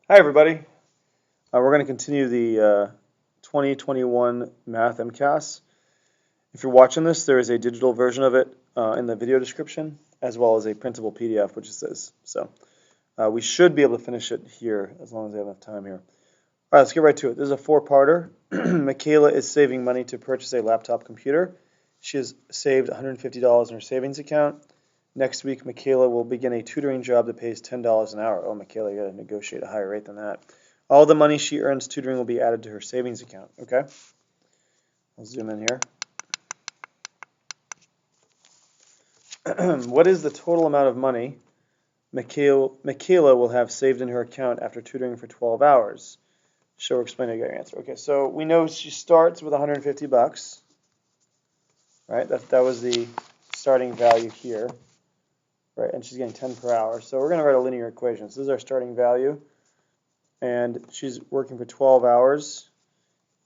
Hi everybody. We're going to continue the 2021 Math MCAS. If you're watching this, there is a digital version of it in the video description, as well as a printable PDF, which is this. So we should be able to finish it here as long as we have enough time here. All right, let's get right to it. This is a four-parter. Mckayla is saving money to purchase a laptop computer. She has saved $150 in her savings account. Next week, Mckayla will begin a tutoring job that pays $10 an hour. Oh, Mckayla, you got to negotiate a higher rate than that. All the money she earns tutoring will be added to her savings account. Okay? I'll zoom in here. What is the total amount of money Mckayla will have saved in her account after tutoring for 12 hours? Show or explain how you got your answer. Okay, so we know she starts with 150 bucks, right? That was the starting value here, right? And she's getting 10 per hour. So we're going to write a linear equation. So this is our starting value, and she's working for 12 hours.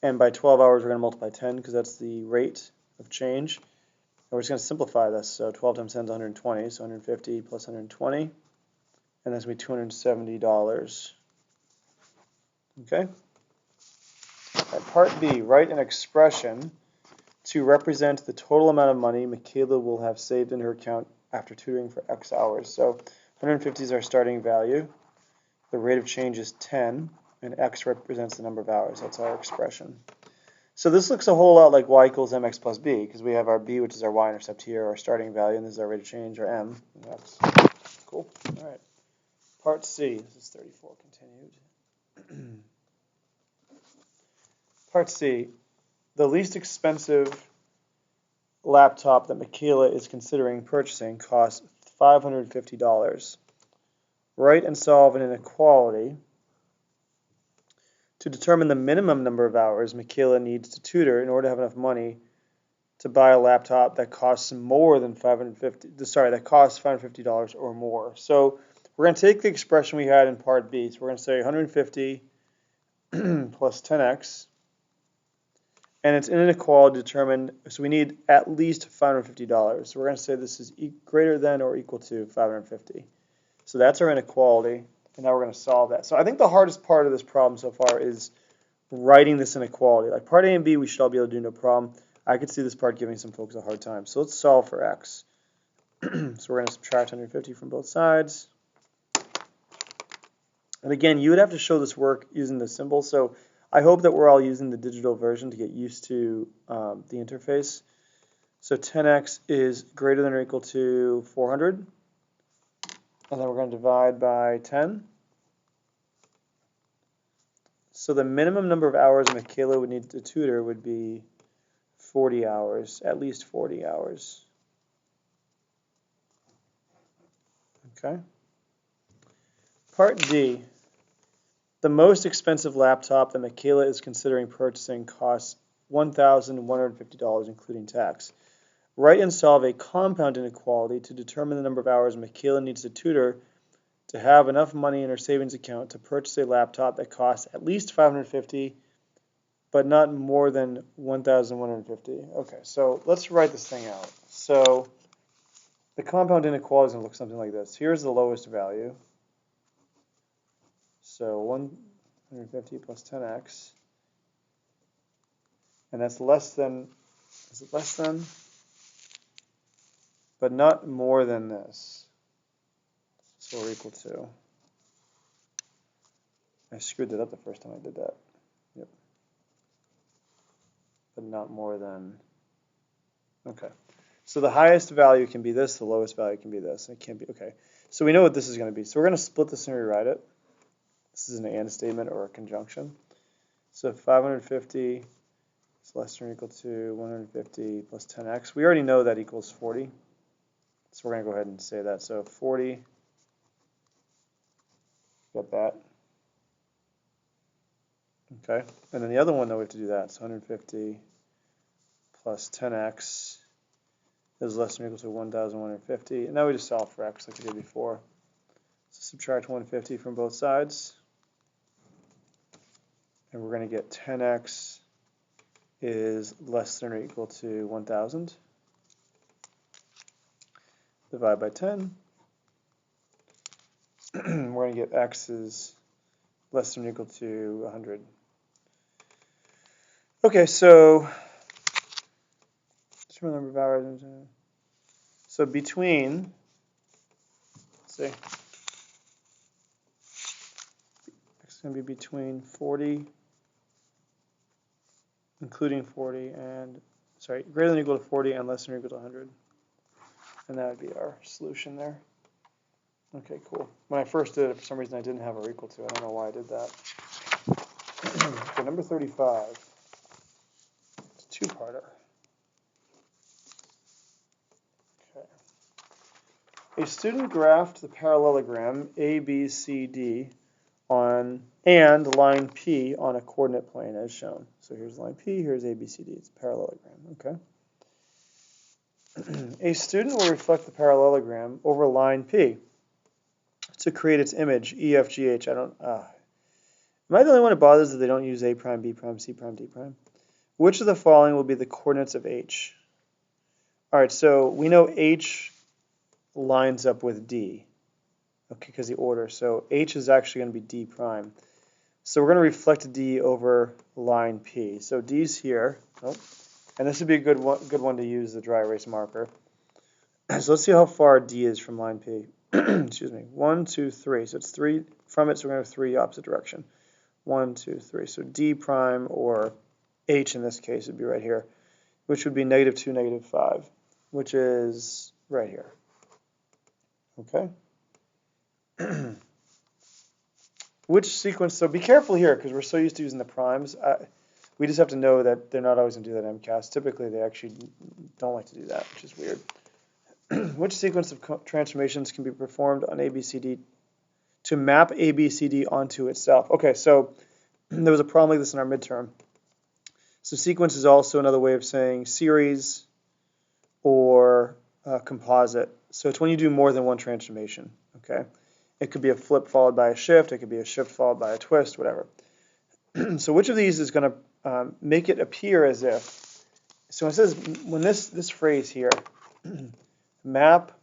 And by 12 hours, we're going to multiply 10 because that's the rate of change. And we're just going to simplify this. So 12 times 10 is 120, so 150 plus 120, and that's going to be $270. Okay? Part B, write an expression to represent the total amount of money Mckayla will have saved in her account after tutoring for X hours. So 150 is our starting value. The rate of change is 10, and X represents the number of hours. That's our expression. So this looks a whole lot like y equals mx plus b, because we have our b, which is our y-intercept here, our starting value, and this is our rate of change, our m, and x. Cool. All right. Part C. This is 34 continued. Part C. The least expensive laptop that Mckayla is considering purchasing costs $550. Write and solve an inequality to determine the minimum number of hours Mckayla needs to tutor in order to have enough money to buy a laptop that costs more than that costs $550 or more. So we're going to take the expression we had in part B. So we're going to say 150 plus 10x, and it's an inequality determined, so we need at least $550. So we're going to say this is greater than or equal to 550. So that's our inequality, and now we're going to solve that. So I think the hardest part of this problem so far is writing this inequality. Like part A and B, we should all be able to do no problem. I could see this part giving some folks a hard time. So let's solve for x. So we're going to subtract 150 from both sides. And again, you would have to show this work using the symbol. So I hope that we're all using the digital version to get used to the interface. So 10x is greater than or equal to 400. And then we're going to divide by 10. So the minimum number of hours Mckayla would need to tutor would be 40 hours, at least 40 hours. Okay. Part D. The most expensive laptop that Mckayla is considering purchasing costs $1,150, including tax. Write and solve a compound inequality to determine the number of hours Mckayla needs to tutor to have enough money in her savings account to purchase a laptop that costs at least $550, but not more than $1,150. Okay, so let's write this thing out. So the compound inequality is going to look something like this. Here's the lowest value. So 150 plus 10x, and that's less than, is it less than? But not more than this. So we're equal to. I screwed it up the first time I did that. Yep. But not more than. Okay. So the highest value can be this, the lowest value can be this. It can't be, okay. So we know what this is going to be. So we're going to split this and rewrite it. This is an and statement or a conjunction. So 550 is less than or equal to 150 plus 10x. We already know that equals 40. So we're going to go ahead and say that. So 40, got that. Okay, and then the other one, though, we have to do that. So 150 plus 10x is less than or equal to 1,150. And now we just solve for x like we did before. So subtract 150 from both sides. And we're going to get 10x is less than or equal to 1,000. Divide by 10. We're going to get x is less than or equal to 100. Okay, so just remember number of hours. So between, let's see, it's going to be between 40, including 40, and, sorry, greater than or equal to 40 and less than or equal to 100. And that would be our solution there. Okay, cool. When I first did it, for some reason I didn't have or equal to. I don't know why I did that. Okay, number 35. It's a two-parter. Okay. A student graphed the parallelogram ABCD on and line P on a coordinate plane as shown. So here's line P, here's ABCD. It's a parallelogram. Okay. A student will reflect the parallelogram over line P to create its image EFGH. Am I the only one who bothers that they don't use A prime, B prime, C prime, D prime? Which of the following will be the coordinates of H? All right, so we know H lines up with D, okay, because the order. So H is actually going to be D prime. So we're going to reflect D over line P. So D's here. Oh, and this would be a good one to use the dry erase marker. So let's see how far D is from line P. Excuse me. 1, 2, 3. So it's 3 from it, so we're going to have 3 opposite direction. 1, 2, 3. So D prime, or H in this case, would be right here, which would be -2, -5, which is right here. Okay? Which sequence, so be careful here, because we're so used to using the primes. We just have to know that they're not always going to do that in MCAS. Typically, they actually don't like to do that, which is weird. Which sequence of transformations can be performed on ABCD to map ABCD onto itself? Okay, so there was a problem like this in our midterm. So sequence is also another way of saying series or composite. So it's when you do more than one transformation. Okay, it could be a flip followed by a shift. It could be a shift followed by a twist, whatever. So which of these is going to make it appear as if? So it says when this phrase here, map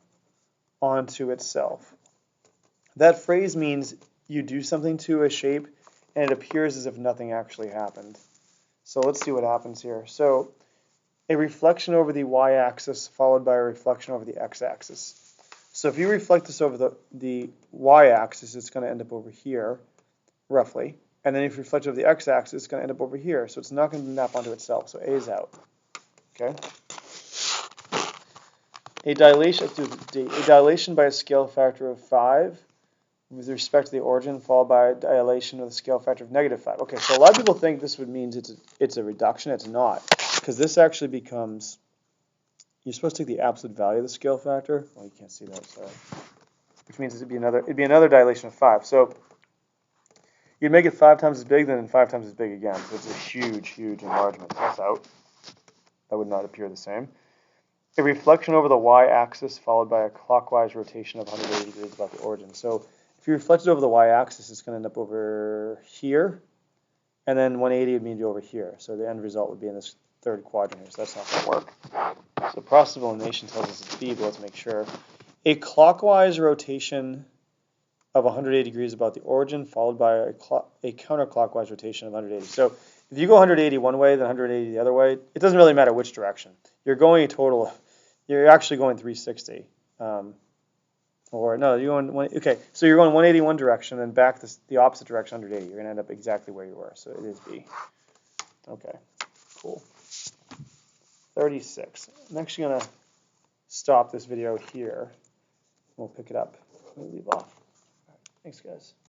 onto itself. That phrase means you do something to a shape and it appears as if nothing actually happened. So let's see what happens here. So a reflection over the y-axis followed by a reflection over the x-axis. So if you reflect this over the y-axis, it's going to end up over here, roughly. And then if you reflect over the x-axis, it's going to end up over here. So it's not going to map onto itself. So A is out. Okay. A dilation, let's do D. A dilation by a scale factor of 5 with respect to the origin, followed by a dilation with a scale factor of -5. Okay, so a lot of people think this would mean it's a reduction. It's not, because this actually becomes, you're supposed to take the absolute value of the scale factor. Well, you can't see that, sorry. Which means it'd be another dilation of 5. So you'd make it 5 times as big, then 5 times as big again. So it's a huge, huge enlargement. That's out. That would not appear the same. A reflection over the y-axis followed by a clockwise rotation of 180 degrees about the origin. So if you reflect it over the y-axis, it's going to end up over here, and then 180 would mean to be over here. So the end result would be in this third quadrant here, so that's not going to work. So process of elimination tells us it's B, but let's make sure. A clockwise rotation of 180 degrees about the origin, followed by a counterclockwise rotation of 180. So if you go 180 one way, then 180 the other way, it doesn't really matter which direction. You're going a total of, you're actually going 360. Or no, you're going okay. So you're going 180 one direction, and back the opposite direction 180. You're going to end up exactly where you were. So it is B. Okay, cool. 36. I'm actually going to stop this video here. We'll pick it up when we leave off. Thanks, guys.